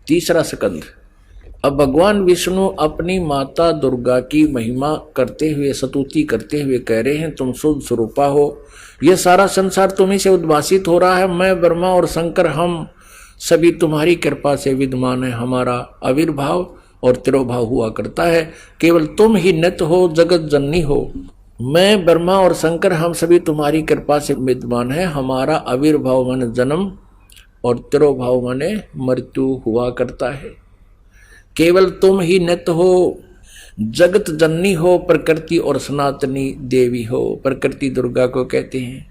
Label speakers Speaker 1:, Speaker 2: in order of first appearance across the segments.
Speaker 1: तीसरा स्कंद। अब भगवान विष्णु अपनी माता दुर्गा की महिमा करते हुए, स्तुति करते हुए कह रहे हैं, तुम शुद्ध स्वरूपा हो, यह सारा संसार तुम्हीं से उद्भासित हो रहा है। मैं ब्रह्मा और शंकर हम सभी तुम्हारी कृपा से विद्यमान है। हमारा आविर्भाव और तिरोभाव हुआ करता है, केवल तुम ही नित्य हो, जगत जननी हो। मैं ब्रह्मा और शंकर हम सभी तुम्हारी कृपा से विद्यमान है। हमारा आविर्भाव माने जन्म और तिरोभाव माने मृत्यु हुआ करता है। केवल तुम ही नित्य हो, जगत जननी हो, प्रकृति और सनातनी देवी हो। प्रकृति दुर्गा को कहते हैं।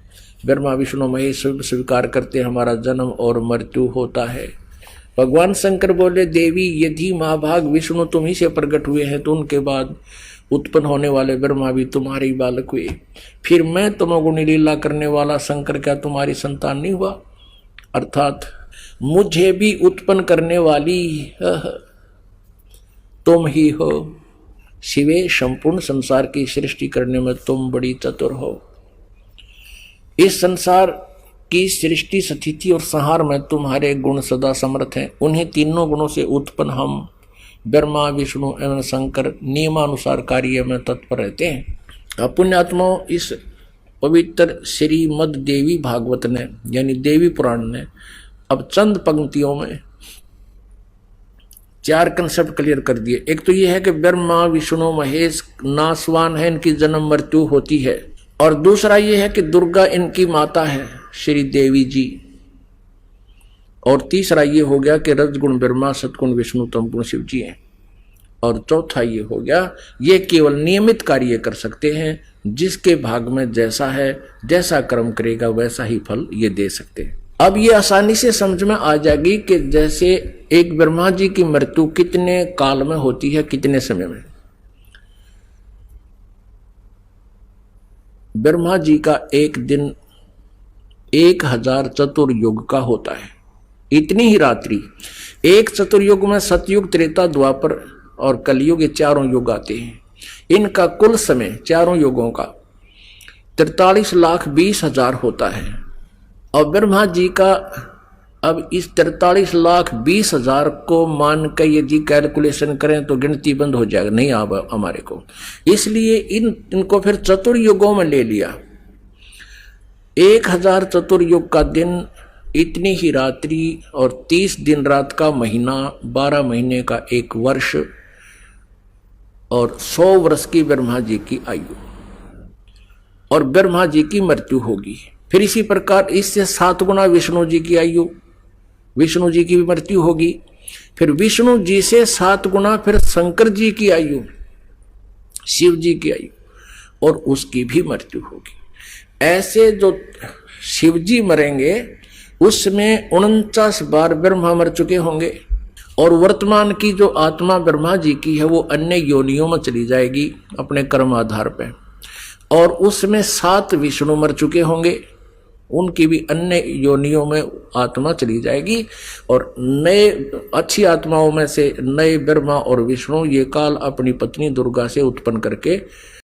Speaker 1: ब्रह्मा विष्णु महेश स्वीकार करते हमारा जन्म और मृत्यु होता है। भगवान शंकर बोले, देवी यदि महाभाग विष्णु तुम ही से प्रकट हुए हैं तो उनके बाद उत्पन्न होने वाले ब्रह्मा भी तुम्हारे ही बालक हुए। फिर मैं तमोगुणी लीला करने वाला शंकर क्या तुम्हारी संतान नहीं हुआ? अर्थात मुझे भी उत्पन्न करने वाली तुम ही हो। शिवे, संपूर्ण संसार की सृष्टि करने में तुम बड़ी चतुर हो। इस संसार की सृष्टि, स्थिति और संहार में तुम्हारे गुण सदा समर्थ हैं। उन्हीं तीनों गुणों से उत्पन्न हम ब्रह्मा विष्णु एवं शंकर नियमानुसार कार्य में तत्पर रहते हैं। पुण्यात्माओं, इस पवित्र श्रीमद् देवी भागवत ने यानी देवी पुराण ने अब चंद पंक्तियों में 4 कंसेप्ट क्लियर कर दिए। एक तो यह है कि ब्रह्मा विष्णु महेश नासवान है, इनकी जन्म मृत्यु होती है। और दूसरा यह है कि दुर्गा इनकी माता है, श्री देवी जी। और तीसरा ये हो गया कि रजगुण ब्रह्मा, सतगुण विष्णु, तमगुण शिव जी हैं। और चौथा ये हो गया, ये केवल नियमित कार्य कर सकते हैं। जिसके भाग में जैसा है, जैसा कर्म करेगा वैसा ही फल ये दे सकते हैं। अब ये आसानी से समझ में आ जाएगी कि जैसे एक ब्रह्मा जी की मृत्यु कितने काल में होती है, कितने समय में। ब्रह्मा जी का एक दिन 1000 चतुर्युग का होता है। इतनी ही रात्रि। एक चतुर्युग में सतयुग, त्रेता, द्वापर और कलयुग, ये चारों युग आते हैं। इनका कुल समय चारों युगों का 43,20,000 होता है। और ब्रह्मा जी का अब इस 43,20,000 को मान कर यदि कैलकुलेशन करें तो गिनती बंद हो जाएगा, नहीं अब हमारे को। इसलिए इनको फिर चतुर्युगों में ले लिया। 1000 चतुर्युग का दिन, इतनी ही रात्रि और 30 दिन रात का महीना, 12 महीने का एक वर्ष और 100 वर्ष की ब्रह्मा जी की आयु। और ब्रह्मा जी की मृत्यु होगी। फिर इसी प्रकार इससे 7 गुना विष्णु जी की आयु, विष्णु जी की भी मृत्यु होगी। फिर विष्णु जी से 7 गुना फिर शंकर जी की आयु, शिव जी की आयु, और उसकी भी मृत्यु होगी। ऐसे जो शिव जी मरेंगे उसमें 49 बार ब्रह्मा मर चुके होंगे। और वर्तमान की जो आत्मा ब्रह्मा जी की है वो अन्य योनियों में चली जाएगी अपने कर्म आधार पे। और उसमें 7 विष्णु मर चुके होंगे, उनकी भी अन्य योनियों में आत्मा चली जाएगी। और नए अच्छी आत्माओं में से नए ब्रह्मा और विष्णु ये काल अपनी पत्नी दुर्गा से उत्पन्न करके